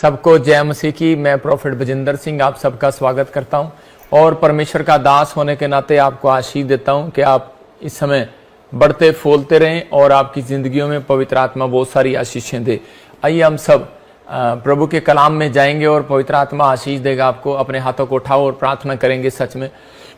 सबको जय मसीह की। मैं प्रोफेट बजिंदर सिंह आप सबका स्वागत करता हूं और परमेश्वर का दास होने के नाते आपको आशीष देता हूं कि आप इस समय बढ़ते फूलते रहें और आपकी जिंदगियों में पवित्र आत्मा बहुत सारी आशीषें दे। आइए हम सब प्रभु के कलाम में जाएंगे और पवित्र आत्मा आशीष देगा आपको। अपने हाथों को उठाओ और प्रार्थना करेंगे। सच में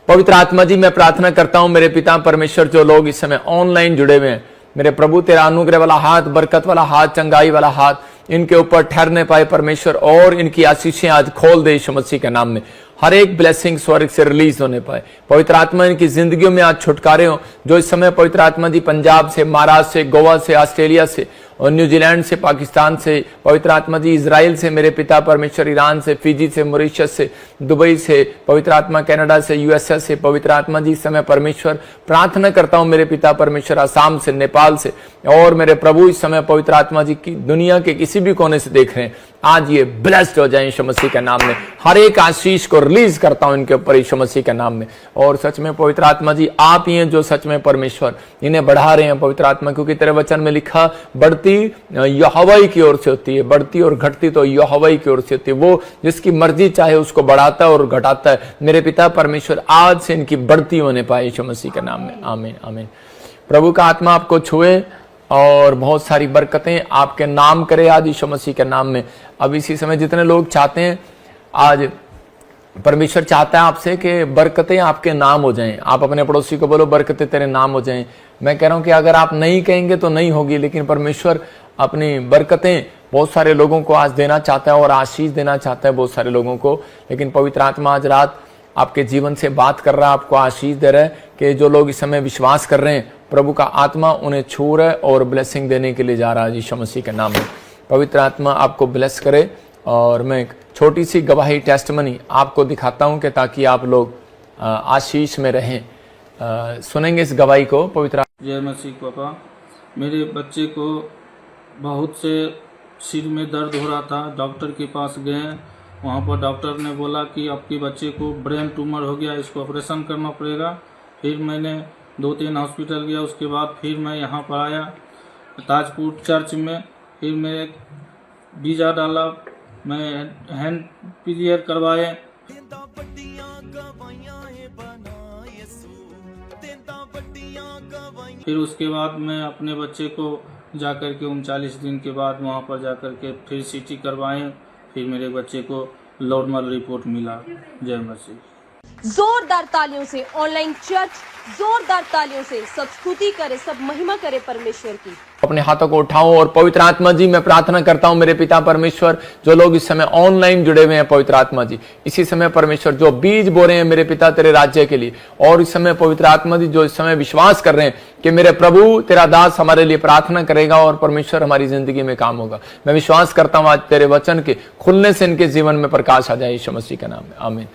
पवित्र आत्मा जी, मैं प्रार्थना करता हूं मेरे पिता परमेश्वर, जो लोग इस समय ऑनलाइन जुड़े हुए हैं, मेरे प्रभु तेरा अनुग्रह वाला हाथ, बरकत वाला हाथ, चंगाई वाला हाथ इनके ऊपर ठहरने पाए परमेश्वर, और इनकी आशीषें आज खोल दे यीशु मसीह के नाम में। हर एक ब्लेसिंग स्वर्ग से रिलीज होने पाए। पवित्र आत्मा इनकी जिंदगियों में आज छुटकारे हो। जो इस समय पवित्र आत्मा जी पंजाब से, महाराष्ट्र से, गोवा से, ऑस्ट्रेलिया से और न्यूजीलैंड से, पाकिस्तान से, पवित्र आत्मा जी इजराइल से, मेरे पिता परमेश्वर ईरान से, फिजी से, मॉरिशस से, दुबई से, पवित्र आत्मा कनाडा से, यूएसए से, पवित्र आत्मा जी इस समय परमेश्वर प्रार्थना करता हूं मेरे पिता परमेश्वर आसाम से, नेपाल से, और मेरे प्रभु इस समय पवित्र आत्मा जी की दुनिया के किसी भी कोने से देख रहे हैं, आज ये ब्लेस्ड हो जाए यीशु मसीह के नाम में। हर एक आशीष को रिलीज करता हूं इनके ऊपर यीशु मसीह के नाम में। और सच में पवित्र आत्मा जी आप ही हैं जो सच में परमेश्वर इन्हें बढ़ा रहे हैं पवित्र आत्मा, क्योंकि तेरे वचन में लिखा बढ़ती यहोवा की ओर से होती है, बढ़ती और घटती तो यहोवा की ओर से होती है। वो जिसकी मर्जी चाहे उसको बढ़ाता है और घटाता है। मेरे पिता परमेश्वर आज से इनकी बढ़ती होने पाए यीशु मसीह के नाम में। आमीन आमीन। प्रभु का आत्मा आपको छुए और बहुत सारी बरकतें आपके नाम करे आज यीशु मसीह के नाम में। अब इसी समय जितने लोग चाहते हैं, आज परमेश्वर चाहता है आपसे कि बरकतें आपके नाम हो जाएं। आप अपने पड़ोसी को बोलो बरकतें तेरे नाम हो जाएं। मैं कह रहा हूं कि अगर आप नहीं कहेंगे तो नहीं होगी, लेकिन परमेश्वर अपनी बरकतें बहुत सारे लोगों को आज देना चाहता है और आशीष देना चाहता है बहुत सारे लोगों को। लेकिन पवित्र आत्मा आज रात आपके जीवन से बात कर रहा है, आपको आशीष दे रहा है कि जो लोग इस समय विश्वास कर रहे हैं, प्रभु का आत्मा उन्हें छू रहा है और ब्लेसिंग देने के लिए जा रहा है यीशु मसीह के नाम में। पवित्र आत्मा आपको ब्लेस करे। और मैं एक छोटी सी गवाही टेस्टमनी आपको दिखाता हूं कि ताकि आप लोग आशीष में रहें। सुनेंगे इस गवाही को। पवित्र जय मसीह पापा, मेरे बच्चे को बहुत से सिर में दर्द हो रहा था। डॉक्टर के पास गए, वहाँ पर डॉक्टर ने बोला कि आपके बच्चे को ब्रेन ट्यूमर हो गया, इसको ऑपरेशन करना पड़ेगा। फिर मैंने 2-3 हॉस्पिटल गया, उसके बाद फिर मैं यहाँ पर आया ताजपुर चर्च में। फिर मैं वीज़ा डाला, मैं हैंड पीजीआर करवाए। फिर उसके बाद मैं अपने बच्चे को जाकर के 39 दिन के बाद वहाँ पर जाकर के फिर सीटी करवाएं। फिर मेरे बच्चे को नॉर्मल रिपोर्ट मिला। जय मसीह। जोरदार तालियों से ऑनलाइन चर्च, जोरदार तालियों से सब स्तुति करे, सब महिमा करे परमेश्वर की। अपने हाथों को उठाओ और पवित्र आत्मा जी मैं प्रार्थना करता हूं मेरे पिता परमेश्वर, जो लोग इस समय ऑनलाइन जुड़े हुए हैं पवित्र आत्मा जी, इसी समय परमेश्वर जो बीज बो रहे हैं मेरे पिता तेरे राज्य के लिए, और इस समय पवित्र आत्मा जी जो इस समय विश्वास कर रहे हैं कि मेरे प्रभु तेरा दास हमारे लिए प्रार्थना करेगा और परमेश्वर हमारी जिंदगी में काम होगा। मैं विश्वास करता हूं आज तेरे वचन के खुलने से इनके जीवन में प्रकाश आ जाए यीशु मसीह के नाम में। आमीन।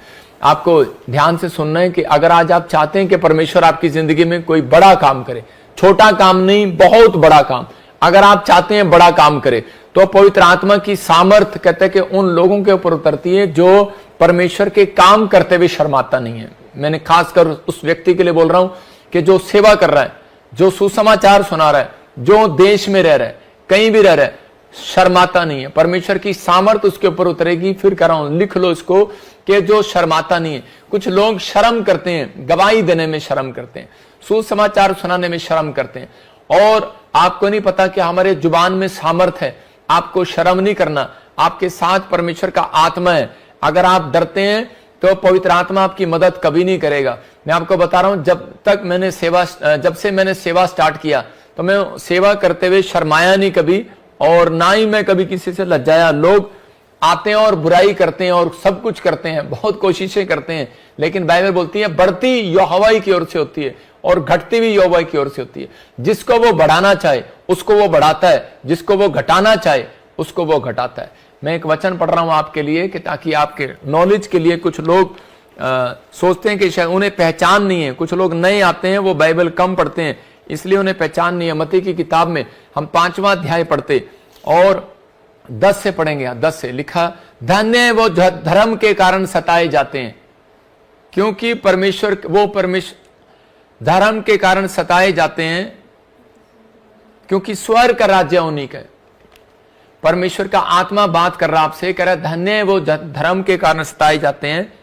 आपको ध्यान से सुनना है कि अगर आज आप चाहते हैं कि परमेश्वर आपकी जिंदगी में कोई बड़ा काम करे, छोटा काम नहीं, बहुत बड़ा काम, अगर आप चाहते हैं बड़ा काम करे, तो पवित्र आत्मा की सामर्थ कहते हैं कि उन लोगों के ऊपर उतरती है जो परमेश्वर के काम करते हुए शर्माता नहीं है। मैंने खासकर उस व्यक्ति के लिए बोल रहा हूं कि जो सेवा कर रहा है, जो सुसमाचार सुना रहा है, जो देश में रह रहा है, कहीं भी रह रहा है, शर्माता नहीं है। परमेश्वर की सामर्थ उसके ऊपर उतरेगी। फिर कह रहा हूं, लिख लो इसको कि जो शर्माता नहीं है। कुछ लोग शर्म करते हैं, गवाही देने में शर्म करते हैं, सुसमाचार सुनाने में शर्म करते हैं, और आपको नहीं पता कि हमारे जुबान में सामर्थ है। आपको शर्म नहीं करना, आपके साथ परमेश्वर का आत्मा है। अगर आप डरते हैं तो पवित्र आत्मा आपकी मदद कभी नहीं करेगा। मैं आपको बता रहा हूं, जब से मैंने सेवा स्टार्ट किया तो मैं सेवा करते हुए शर्माया नहीं कभी, और ना ही मैं कभी किसी से लज्जाया। लोग आते हैं और बुराई करते हैं और सब कुछ करते हैं, बहुत कोशिशें करते हैं, लेकिन बाइबल बोलती है बढ़ती यहोवा की ओर से होती है और घटती भी यहोवा की ओर से होती है। जिसको वो बढ़ाना चाहे उसको वो बढ़ाता है, जिसको वो घटाना चाहे उसको वो घटाता है। मैं एक वचन पढ़ रहा हूं आपके लिए कि ताकि आपके नॉलेज के लिए, कुछ लोग सोचते हैं कि शायद उन्हें पहचान नहीं है, कुछ लोग नए आते हैं, वो बाइबल कम पढ़ते हैं, इसलिए उन्हें पहचान नहीं है। मत्ती की किताब में हम 5वां अध्याय पढ़ते और 10 से पढ़ेंगे। 10 से लिखा, धन्य है वो धर्म के कारण सताए जाते हैं, क्योंकि परमेश्वर धर्म के कारण सताए जाते हैं, क्योंकि स्वर्ग का राज्य उन्हीं का है। परमेश्वर का आत्मा बात कर रहा आपसे, कह रहा है धन्य है वो धर्म के कारण सताए जाते हैं,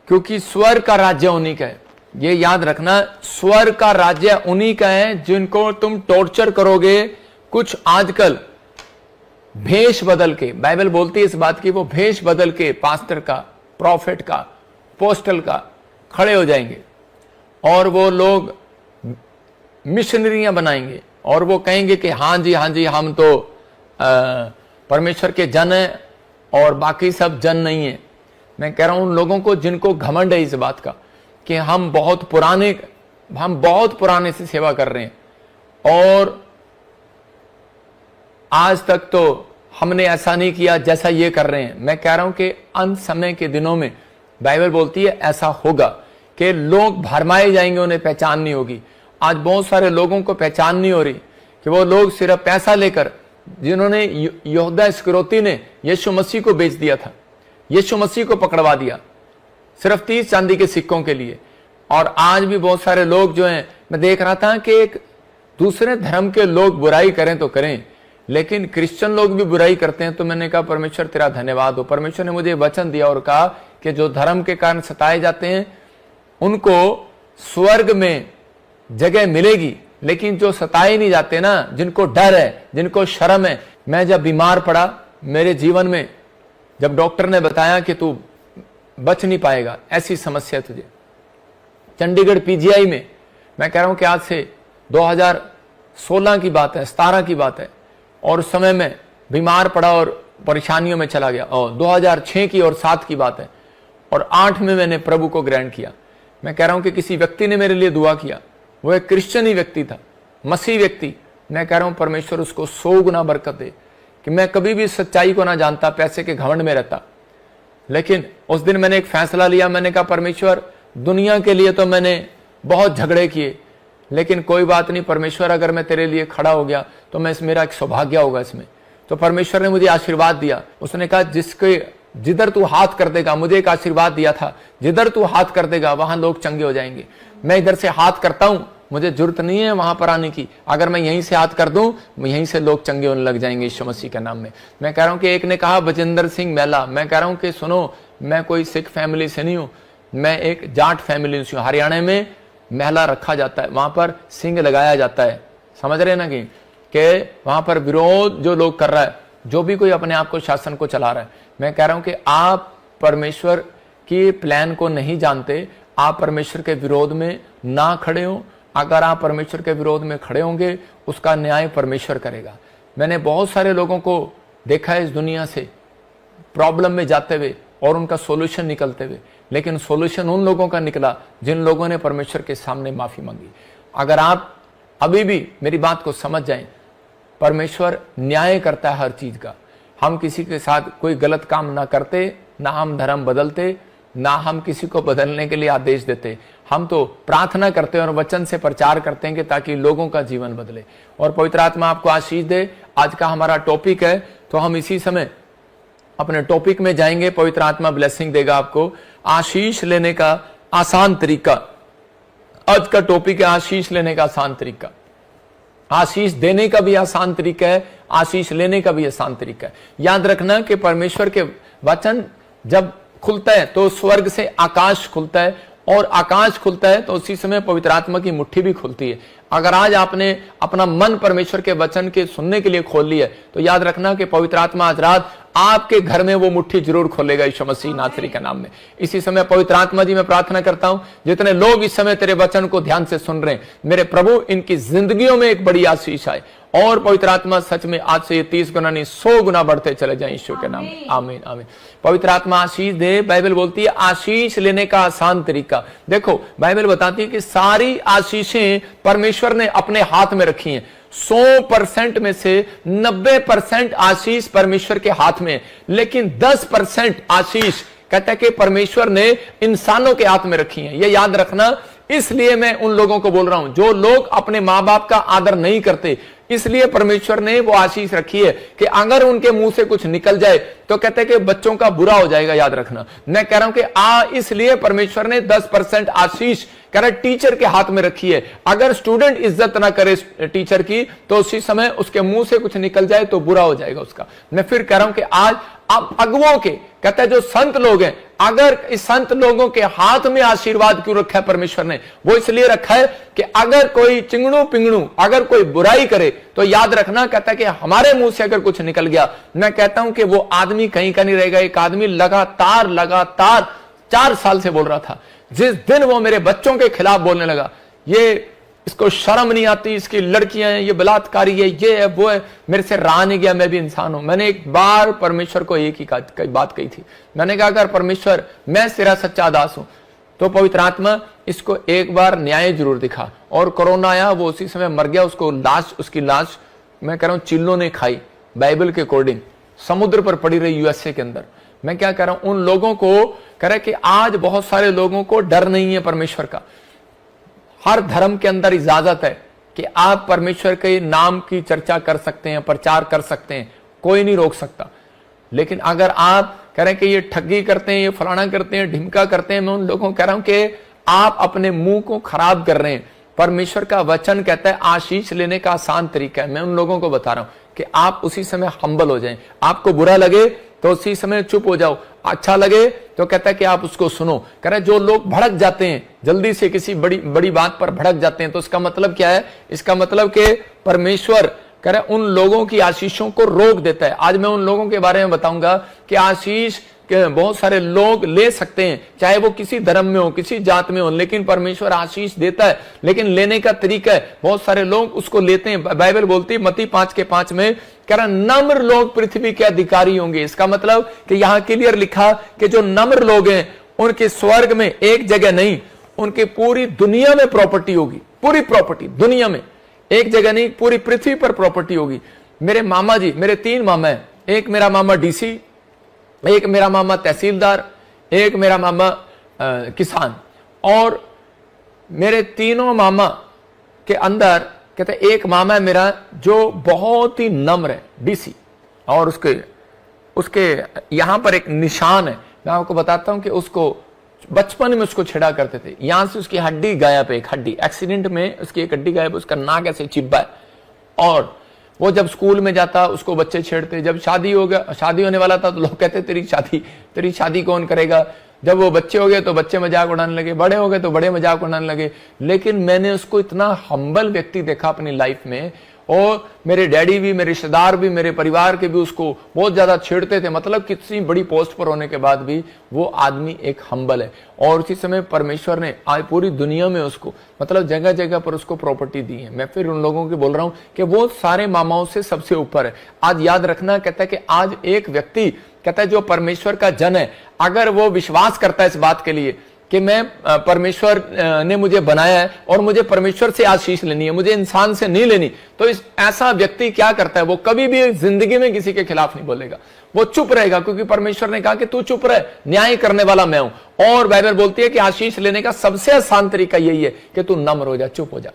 क्योंकि स्वर्ग का राज्य उन्हीं का है। ये याद रखना, स्वर्ग का राज्य उन्हीं का है जिनको तुम टॉर्चर करोगे। कुछ आजकल भेष बदल के, बाइबल बोलती है इस बात की, वो भेष बदल के पास्टर का, प्रॉफिट का, पोस्टल का खड़े हो जाएंगे और वो लोग मिशनरियां बनाएंगे और वो कहेंगे कि हाँ जी हम तो परमेश्वर के जन हैं और बाकी सब जन नहीं है। मैं कह रहा हूं उन लोगों को जिनको घमंड है इस बात का कि हम बहुत पुराने से सेवा कर रहे हैं और आज तक तो हमने ऐसा नहीं किया जैसा ये कर रहे हैं। मैं कह रहा हूं कि अंत समय के दिनों में बाइबल बोलती है ऐसा होगा कि लोग भरमाए जाएंगे, उन्हें पहचान नहीं होगी। आज बहुत सारे लोगों को पहचान नहीं हो रही कि वो लोग सिर्फ पैसा लेकर, जिन्होंने यहूदा इस्करियोती ने यीशु मसीह को बेच दिया था, यीशु मसीह को पकड़वा दिया सिर्फ 30 चांदी के सिक्कों के लिए। और आज भी बहुत सारे लोग जो हैं, मैं देख रहा था कि एक दूसरे धर्म के लोग बुराई करें तो करें, लेकिन क्रिश्चियन लोग भी बुराई करते हैं। तो मैंने कहा परमेश्वर तेरा धन्यवाद हो। परमेश्वर ने मुझे वचन दिया और कहा कि जो धर्म के कारण सताए जाते हैं उनको स्वर्ग में जगह मिलेगी, लेकिन जो सताए नहीं जाते ना, जिनको डर है, जिनको शर्म है। मैं जब बीमार पड़ा मेरे जीवन में, जब डॉक्टर ने बताया कि तू बच नहीं पाएगा, ऐसी समस्या तुझे, चंडीगढ़ पीजीआई में, मैं कह रहा हूं कि आज से 2016 की बात है, 17 की बात है, और उस समय में बीमार पड़ा और परेशानियों में चला गया। और 2006 की और 7 की बात है, और 8 में मैंने प्रभु को ग्रहण किया। मैं कह रहा हूं कि किसी व्यक्ति ने मेरे लिए दुआ किया, वो एक क्रिश्चियन ही व्यक्ति था, मसीह व्यक्ति। मैं कह रहा हूं परमेश्वर उसको 100 गुना बरकत दे। कि मैं कभी भी सच्चाई को ना जानता, पैसे के घमंड में रहता, लेकिन उस दिन मैंने एक फैसला लिया। मैंने कहा परमेश्वर, दुनिया के लिए तो मैंने बहुत झगड़े किए, लेकिन कोई बात नहीं परमेश्वर, अगर मैं तेरे लिए खड़ा हो गया तो मेरा एक सौभाग्य होगा इसमें। तो परमेश्वर ने मुझे आशीर्वाद दिया। उसने कहा जिधर तू हाथ कर देगा, मुझे एक आशीर्वाद दिया था, जिधर तू हाथ कर देगा वहां लोग चंगे हो जाएंगे। मैं इधर से हाथ करता हूं, मुझे जरूरत नहीं है वहां पर आने की। अगर मैं यहीं से हाथ कर दूं, यहीं से लोग चंगे होने लग जाएंगे यीशु मसीह के नाम में। मैं कह रहा हूं कि एक ने कहा बजिंदर सिंह मैला, मैं कह रहा हूं कि सुनो, मैं कोई सिख फैमिली से नहीं हूं, मैं एक जाट फैमिली से हूं। हरियाणा में महला रखा जाता है, वहां पर सिंह लगाया जाता है, समझ रहे ना कि वहां पर विरोध जो लोग कर रहा है, जो भी कोई अपने आप को शासन को चला रहा है। मैं कह रहा हूं कि आप परमेश्वर की प्लान को नहीं जानते, आप परमेश्वर के विरोध में ना खड़े हो। अगर आप परमेश्वर के विरोध में खड़े होंगे, उसका न्याय परमेश्वर करेगा। मैंने बहुत सारे लोगों को देखा है इस दुनिया से प्रॉब्लम में जाते हुए और उनका सॉल्यूशन निकलते हुए, लेकिन सॉल्यूशन उन लोगों का निकला जिन लोगों ने परमेश्वर के सामने माफी मांगी। अगर आप अभी भी मेरी बात को समझ जाएं, परमेश्वर न्याय करता है हर चीज का। हम किसी के साथ कोई गलत काम ना करते, ना हम धर्म बदलते, ना हम किसी को बदलने के लिए आदेश देते। हम तो प्रार्थना करते हैं और वचन से प्रचार करते हैं कि ताकि लोगों का जीवन बदले और पवित्र आत्मा आपको आशीष दे। आज का हमारा टॉपिक है, तो हम इसी समय अपने टॉपिक में जाएंगे। पवित्र आत्मा ब्लेसिंग देगा आपको। आशीष लेने का आसान तरीका, आज का टॉपिक है आशीष लेने का आसान तरीका। आशीष देने का भी आसान तरीका है, आशीष लेने का भी आसान तरीका है। याद रखना कि परमेश्वर के वचन जब खुलता है तो स्वर्ग से आकाश खुलता है, और आकाश खुलता है तो उसी समय पवित्र आत्मा की मुट्ठी भी खुलती है। अगर आज आपने अपना मन परमेश्वर के वचन के सुनने के लिए खोल लिया, तो याद रखना कि पवित्र आत्मा आज रात आपके घर में वो मुट्ठी जरूर खोलेगा यीशु मसीह नासरी के नाम में। इसी समय पवित्र आत्मा जी मैं प्रार्थना करता हूं, जितने लोग इस समय तेरे वचन को ध्यान से सुन रहे हैं, मेरे प्रभु इनकी जिंदगियों में एक बड़ी आशीष आए, और पवित्र आत्मा सच में आज से ये 30 गुना नहीं 100 गुना बढ़ते चले जाए यीशु के नाम में। आमीन आमीन। पवित्र आत्मा आशीष दे। बाइबल बोलती है आशीष लेने का आसान तरीका। देखो बाइबल बताती है कि सारी आशीषें परमेश्वर ने अपने हाथ में रखी हैं। 100% में से 90% आशीष परमेश्वर के हाथ में है, लेकिन 10% आशीष कहता है कि परमेश्वर ने इंसानों के हाथ में रखी है। ये याद रखना। इसलिए मैं उन लोगों को बोल रहा हूं जो लोग अपने मां बाप का आदर नहीं करते, इसलिए परमेश्वर ने वो आशीष रखी है कि अगर उनके मुंह से कुछ निकल जाए तो कहते हैं कि बच्चों का बुरा हो जाएगा। याद रखना। मैं कह रहा हूं कि इसलिए परमेश्वर ने 10% आशीष कह रहा टीचर के हाथ में रखी है। अगर स्टूडेंट इज्जत ना करे टीचर की तो उसी समय उसके मुंह से कुछ निकल जाए तो बुरा हो जाएगा उसका। मैं फिर कह रहा हूं कि आज आप अगुओं के, कहते हैं जो संत लोग हैं, अगर इस संत लोगों के हाथ में आशीर्वाद क्यों रखा है परमेश्वर ने? वो इसलिए रखा है कि अगर कोई चिंगड़ू पिंगड़ू अगर कोई बुराई करे तो याद रखना, कहता है कि हमारे मुंह से अगर कुछ निकल गया, मैं कहता हूं कि वो आदमी कहीं का नहीं रहेगा। एक आदमी लगातार 4 साल से बोल रहा था, जिस दिन वो मेरे बच्चों के खिलाफ बोलने लगा, ये इसको शर्म नहीं आती, इसकी लड़कियां हैं, ये बलात्कारी है, ये है वो है, मेरे से रहा नहीं गया, मैं भी इंसान हूं। मैंने एक बार परमेश्वर को एक ही बात कही थी, मैंने कहा अगर परमेश्वर मैं तेरा सच्चा दास हूं तो पवित्र आत्मा इसको एक बार न्याय जरूर दिखा। और कोरोना आया, वो उसी समय मर गया, उसकी लाश मैं कह रहा हूं चिल्लों ने खाई, बाइबल के अकॉर्डिंग समुद्र पर पड़ी रही यूएसए के अंदर। मैं क्या कह रहा हूं, उन लोगों को कह रहा कि आज बहुत सारे लोगों को डर नहीं है परमेश्वर का। हर धर्म के अंदर इजाजत है कि आप परमेश्वर के नाम की चर्चा कर सकते हैं, प्रचार कर सकते हैं, कोई नहीं रोक सकता। लेकिन अगर आप कह रहे हैं कि ये ठगी करते हैं, ये फलाना करते हैं, ढिमका करते हैं, मैं उन लोगों को कह रहा हूं कि आप अपने मुंह को खराब कर रहे हैं। परमेश्वर का वचन कहता है आशीष लेने का आसान तरीका है। मैं उन लोगों को बता रहा हूं कि आप उसी समय हम्बल हो जाएं। आपको बुरा लगे तो उसी समय चुप हो जाओ, अच्छा लगे तो कहता है कि आप उसको सुनो। कह रहे जो लोग भड़क जाते हैं, जल्दी से किसी बड़ी बात पर भड़क जाते हैं, तो इसका मतलब क्या है? इसका मतलब कि परमेश्वर कह रहे उन लोगों की आशीषों को रोक देता है। आज मैं उन लोगों के बारे में बताऊंगा कि आशीष बहुत सारे लोग ले सकते हैं, चाहे वो किसी धर्म में हो, किसी जात में हो, लेकिन परमेश्वर आशीष देता है, लेकिन लेने का तरीका है। बहुत सारे लोग उसको लेते हैं। बाइबल बोलती है मत्ती 5:5 में, कह रहा नम्र लोग पृथ्वी के अधिकारी होंगे। इसका मतलब कि यहां क्लियर लिखा कि जो नम्र लोग हैं उनके स्वर्ग में एक जगह नहीं, उनकी पूरी दुनिया में प्रॉपर्टी होगी। पूरी प्रॉपर्टी दुनिया में, एक जगह नहीं, पूरी पृथ्वी पर प्रॉपर्टी होगी। मेरे मामा जी, मेरे 3 मामा हैं, एक मेरा मामा डीसी, एक मेरा मामा तहसीलदार, एक मेरा मामा किसान। और मेरे तीनों मामा के अंदर कहते एक मामा है मेरा जो बहुत ही नम्र है, डीसी, और उसके यहां पर एक निशान है। मैं आपको बताता हूं कि उसको बचपन में उसको छेड़ा करते थे, यहां से उसकी हड्डी गायब है, एक हड्डी एक्सीडेंट में उसकी एक हड्डी गायब, उसका नाक ऐसे चिब्बा है। और वो जब स्कूल में जाता उसको बच्चे छेड़ते। जब शादी होने वाला था तो लोग कहते तेरी शादी कौन करेगा। जब वो बच्चे हो गए तो बच्चे मजाक उड़ाने लगे, बड़े हो गए तो बड़े मजाक उड़ाने लगे। लेकिन मैंने उसको इतना हम्बल व्यक्ति देखा अपनी लाइफ में, और मेरे डैडी भी, मेरे रिश्तेदार भी, मेरे परिवार के भी उसको बहुत ज्यादा छेड़ते थे। मतलब कितनी बड़ी पोस्ट पर होने के बाद भी वो आदमी एक हम्बल है। और उसी समय परमेश्वर ने आज पूरी दुनिया में उसको मतलब जगह जगह पर उसको प्रॉपर्टी दी है। मैं फिर उन लोगों को बोल रहा हूं कि वो सारे मामाओं से सबसे ऊपर है। आज याद रखना, कहता है कि आज एक व्यक्ति कहता है जो परमेश्वर का जन है, अगर वो विश्वास करता है इस बात के लिए कि मैं परमेश्वर ने मुझे बनाया है और मुझे परमेश्वर से आशीष लेनी है, मुझे इंसान से नहीं लेनी, तो ऐसा व्यक्ति क्या करता है? वो कभी भी जिंदगी में किसी के खिलाफ नहीं बोलेगा, वो चुप रहेगा, क्योंकि परमेश्वर ने कहा कि तू चुप रह, न्याय करने वाला मैं हूं। और बाइबल बोलती है कि आशीष लेने का सबसे आसान तरीका यही है कि तू नम्र हो जा, चुप हो जा।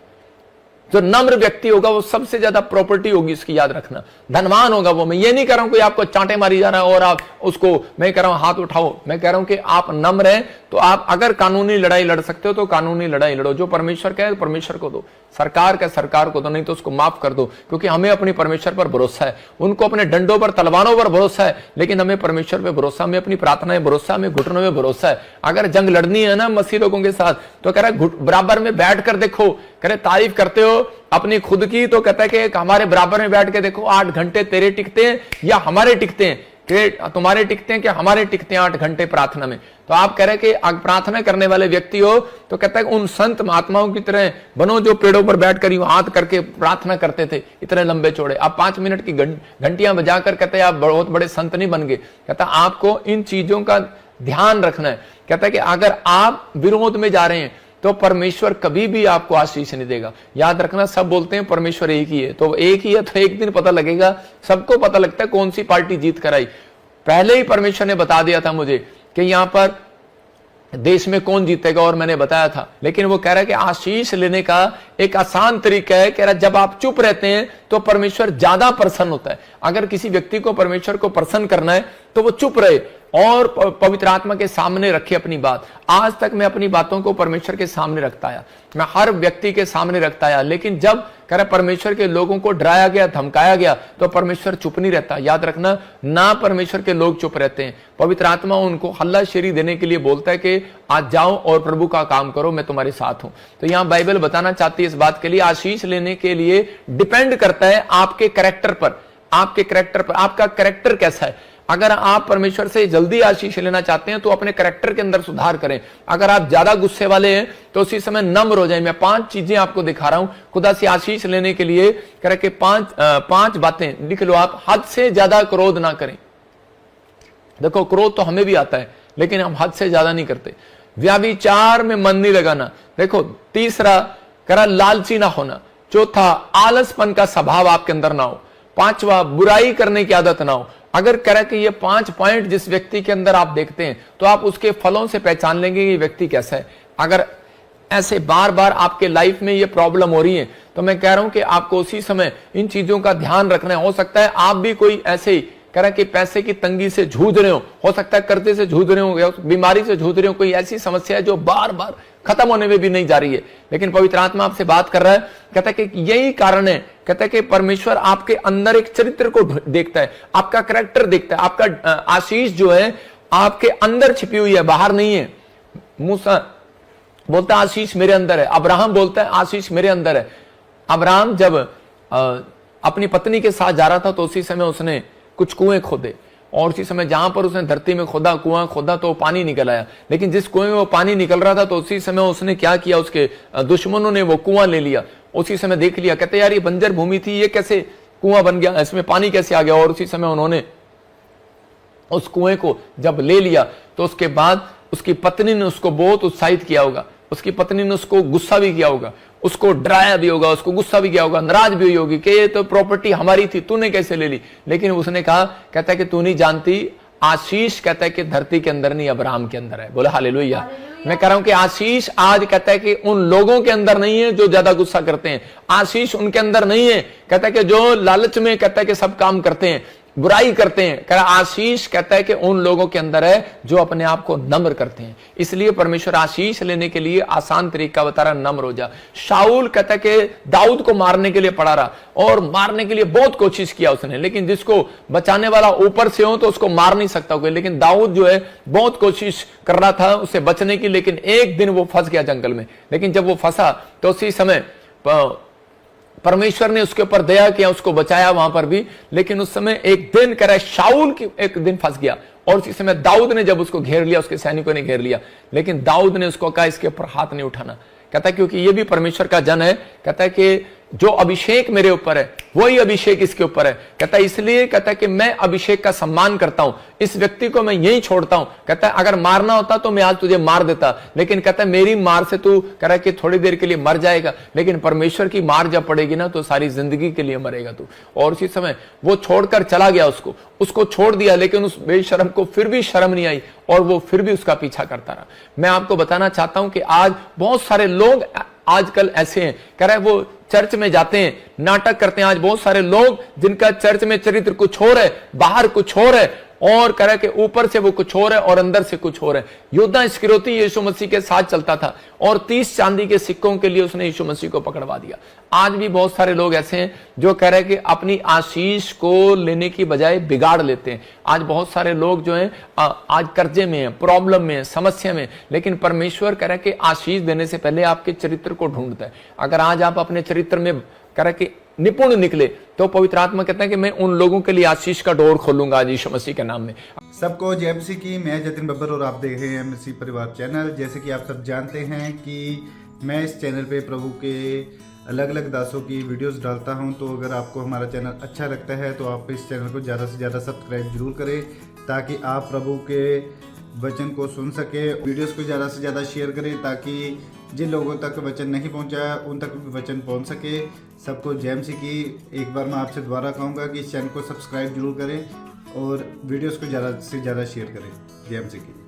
जो नम्र व्यक्ति होगा वो सबसे ज्यादा प्रॉपर्टी होगी, इसकी याद रखना, धनवान होगा वो। मैं ये नहीं कह रहा हूं कोई आपको चांटे मारी जा रहा है और आप उसको, मैं कह रहा हूं हाथ उठाओ। मैं कह रहा हूं कि आप नम्र हैं तो आप अगर कानूनी लड़ाई लड़ सकते हो तो कानूनी लड़ाई लड़ो। जो परमेश्वर कहे परमेश्वर को दो, सरकार का सरकार को दो, नहीं तो उसको माफ कर दो, क्योंकि हमें अपनी परमेश्वर पर भरोसा है। उनको अपने डंडों पर तलवारों पर भरोसा है, लेकिन हमें परमेश्वर पर भरोसा, हमें अपनी प्रार्थना में भरोसा, हमें घुटनों में भरोसा है। अगर जंग लड़नी है ना मसीह लोगों के साथ तो कह रहा है बराबर में बैठ कर देखो। कह रहे तारीफ करते हो अपनी खुद की तो कहता है कि हमारे बराबर में बैठ के देखो, 8 घंटे तेरे टिकते हैं या हमारे टिकते हैं, तुम्हारे टिकते हैं कि हमारे टिकते हैं 8 घंटे प्रार्थना में। तो आप कह रहे हैं कि प्रार्थना करने वाले व्यक्ति हो तो कहता है उन संत महात्माओं की तरह बनो जो पेड़ों पर बैठकर यूं हाथ करके प्रार्थना करते थे, इतने लंबे चौड़े। आप 5 मिनट की घंटियां बजाकर कहते हैं आप बहुत बड़े संत नहीं बन गए। कहता आपको इन चीजों का ध्यान रखना है। कहता है कि अगर आप विरोध में जा रहे हैं तो परमेश्वर कभी भी आपको आशीष नहीं देगा। याद रखना, सब बोलते हैं परमेश्वर एक ही है, तो एक ही है तो एक दिन पता लगेगा। सबको पता लगता है कौन सी पार्टी जीत कर आई। पहले ही परमेश्वर ने बता दिया था मुझे कि यहां पर देश में कौन जीतेगा, और मैंने बताया था। लेकिन वो कह रहा है कि आशीष लेने का एक आसान तरीका है, कह रहा जब आप चुप रहते हैं तो परमेश्वर ज्यादा प्रसन्न होता है। अगर किसी व्यक्ति को परमेश्वर को प्रसन्न करना है तो वो चुप रहे। और पवित्र आत्मा के सामने रखे अपनी बात। आज तक मैं अपनी बातों को परमेश्वर के सामने रखता आया, मैं हर व्यक्ति के सामने रखता आया, लेकिन जब कह रहा परमेश्वर के लोगों को डराया गया, धमकाया गया, तो परमेश्वर चुप नहीं रहता। याद रखना, ना परमेश्वर के लोग चुप रहते हैं। पवित्र आत्मा उनको हल्लाशेरी देने के लिए बोलता है कि आज जाओ और प्रभु का काम करो, मैं तुम्हारे साथ हूं। तो यहां बाइबल बताना चाहती है इस बात के लिए, आशीष लेने के लिए डिपेंड करता है आपके कैरेक्टर पर, आपके कैरेक्टर पर। आपका कैरेक्टर कैसा है? अगर आप परमेश्वर से जल्दी आशीष लेना चाहते हैं तो अपने कैरेक्टर के अंदर सुधार करें। अगर आप ज्यादा गुस्से वाले हैं तो उसी समय नम्र हो जाए। मैं 5 चीजें आपको दिखा रहा हूं खुदा से आशीष लेने के लिए, कह के 5 बातें लिख लो आप। हद से ज्यादा क्रोध ना करें। देखो, क्रोध तो हमें भी आता है, लेकिन हम हद से ज्यादा नहीं करते। व्यभिचार में मन नहीं लगाना। देखो, तीसरा करा लालची ना होना। चौथा, आलसपन का स्वभाव आपके अंदर ना हो। 5वां, बुराई करने की आदत ना हो। अगर कह कि ये 5 पॉइंट जिस व्यक्ति के अंदर आप देखते हैं तो आप उसके फलों से पहचान लेंगे कि ये व्यक्ति कैसा है। अगर ऐसे बार बार आपके लाइफ में ये प्रॉब्लम हो रही है तो मैं कह रहा हूं कि आपको उसी समय इन चीजों का ध्यान रखना है। हो सकता है आप भी कोई ऐसे ही कह रहा कि पैसे की तंगी से जूझ रहे हो सकता है कर्जे से जूझ रहे हो, बीमारी से जूझ रहे हो, कोई ऐसी समस्या है जो बार बार खत्म होने में भी नहीं जा रही है, लेकिन पवित्र आत्मा आपसे बात कर रहा है। कहता है कि यही कारण है, कहता है कि परमेश्वर आपके अंदर एक चरित्र को देखता है, आपका कैरेक्टर देखता है। आपका आशीष जो है आपके अंदर छिपी हुई है, बाहर नहीं है। मूसा बोलता है आशीष मेरे अंदर है, अब्राहम बोलता है आशीष मेरे अंदर है। अब्राहम जब अपनी पत्नी के साथ जा रहा था तो उसी समय उसने कुछ कुएं खोदे, और उसी समय जहां पर उसने धरती में कुआं खोदा तो पानी निकल आया। लेकिन जिस कुएं में वो पानी निकल रहा था तो उसी समय उसने क्या किया, उसके दुश्मनों ने वो कुआं ले लिया। उसी समय देख लिया, कहते यार ये बंजर भूमि थी, ये कैसे कुआं बन गया, इसमें पानी कैसे आ गया। और उसी समय उन्होंने उस कुएं को जब ले लिया तो उसके बाद उसकी पत्नी ने उसको बहुत उत्साहित किया होगा, उसकी पत्नी ने उसको गुस्सा भी किया होगा, उसको डराया भी होगा, उसको गुस्सा भी किया होगा, नाराज भी हुई होगी कि ये तो प्रॉपर्टी हमारी थी, तूने कैसे ले ली। लेकिन उसने कहा, कहता है कि तू नहीं जानती, आशीष कहता है कि धरती के अंदर नहीं अब्राहम के अंदर है। बोला हालेलुया। मैं कह रहा हूं कि आशीष आज कहता है कि उन लोगों के अंदर नहीं है जो ज्यादा गुस्सा करते हैं, आशीष उनके अंदर नहीं है कहता है कि जो लालच में कहता है कि सब काम करते हैं, बुराई करते हैं। कह रहा आशीष कहता है कि उन लोगों के अंदर है जो अपने आप को नम्र करते हैं। इसलिए परमेश्वर आशीष लेने के लिए आसान तरीका बता रहा, नम्र हो जा। शाऊल कहता है कि दाऊद को मारने के लिए पड़ा रहा और मारने के लिए बहुत कोशिश किया उसने, लेकिन जिसको बचाने वाला ऊपर से हो तो उसको मार नहीं सकता कोई। लेकिन दाऊद जो है बहुत कोशिश कर रहा था उससे बचने की, लेकिन एक दिन वो फंस गया जंगल में। लेकिन जब वो फंसा तो उसी समय परमेश्वर ने उसके ऊपर दया किया, उसको बचाया वहां पर भी। लेकिन उस समय एक दिन कह रहा है शाऊल की एक दिन फंस गया, और उसी समय दाऊद ने जब उसको घेर लिया, उसके सैनिकों ने घेर लिया, लेकिन दाऊद ने उसको कहा इसके ऊपर हाथ नहीं उठाना। कहता है क्योंकि ये भी परमेश्वर का जन है। कहता है कि जो अभिषेक मेरे ऊपर है वही अभिषेक इसके ऊपर है। कहता है इसलिए कहता है कि मैं अभिषेक का सम्मान करता हूं, इस व्यक्ति को मैं यही छोड़ता हूं। कहता है अगर मारना होता तो मैं आज तुझे मार देता, लेकिन कहता है मेरी मार से तू कह रहा है कि थोड़ी देर के लिए मर जाएगा, लेकिन परमेश्वर की मार जब पड़ेगी ना तो सारी जिंदगी के लिए मरेगा तू। और उसी समय वो छोड़कर चला गया, उसको छोड़ दिया, लेकिन उस बेशर्म को फिर भी शर्म नहीं आई और वो फिर भी उसका पीछा करता रहा। मैं आपको बताना चाहता हूं कि आज बहुत सारे लोग आजकल ऐसे हैं, कह रहे हैं वो चर्च में जाते हैं, नाटक करते हैं। आज बहुत सारे लोग जिनका चर्च में चरित्र कुछ और है, बाहर कुछ और है, और कह रहा है कि ऊपर से वो कुछ और है और अंदर से कुछ और है। योद्धा इस्करियोती यीशु मसीह के साथ चलता था और 30 चांदी के सिक्कों के लिए उसने यीशु मसीह को पकड़वा दिया। आज भी बहुत सारे लोग ऐसे हैं जो कह रहे हैं कि अपनी आशीष को लेने की बजाय बिगाड़ लेते हैं। आज बहुत सारे लोग जो हैं आज कर्जे में हैं, प्रॉब्लम में हैं, समस्या में, लेकिन परमेश्वर कह रहा है कि आशीष देने से पहले आपके चरित्र को ढूंढता है। अगर आज आप अपने चरित्र में कह रहे कि निपुण निकले तो पवित्र आत्मा कहता है कि मैं उन लोगों के लिए आशीष का डोर खोलूंगा आज यीशु मसीह के नाम में। सबको जय मसीह की। मैं जतिन बब्बर और आप देख रहे हैं मसीह परिवार चैनल। जैसे कि आप सब जानते हैं कि मैं इस चैनल पे प्रभु के अलग अलग दासों की वीडियोस डालता हूं, तो अगर आपको हमारा चैनल अच्छा लगता है तो आप इस चैनल को ज़्यादा से ज़्यादा सब्सक्राइब जरूर करें ताकि आप प्रभु के वचन को सुन सके। वीडियोस को ज़्यादा से ज़्यादा शेयर करें ताकि जिन लोगों तक वचन नहीं पहुंचा उन तक भी वचन पहुंच सके। सबको जय मसीह की। एक बार मैं आपसे दोबारा कहूँगा कि इस चैनल को सब्सक्राइब जरूर करें और वीडियोस को ज़्यादा से ज़्यादा शेयर करें। जय मसीह की।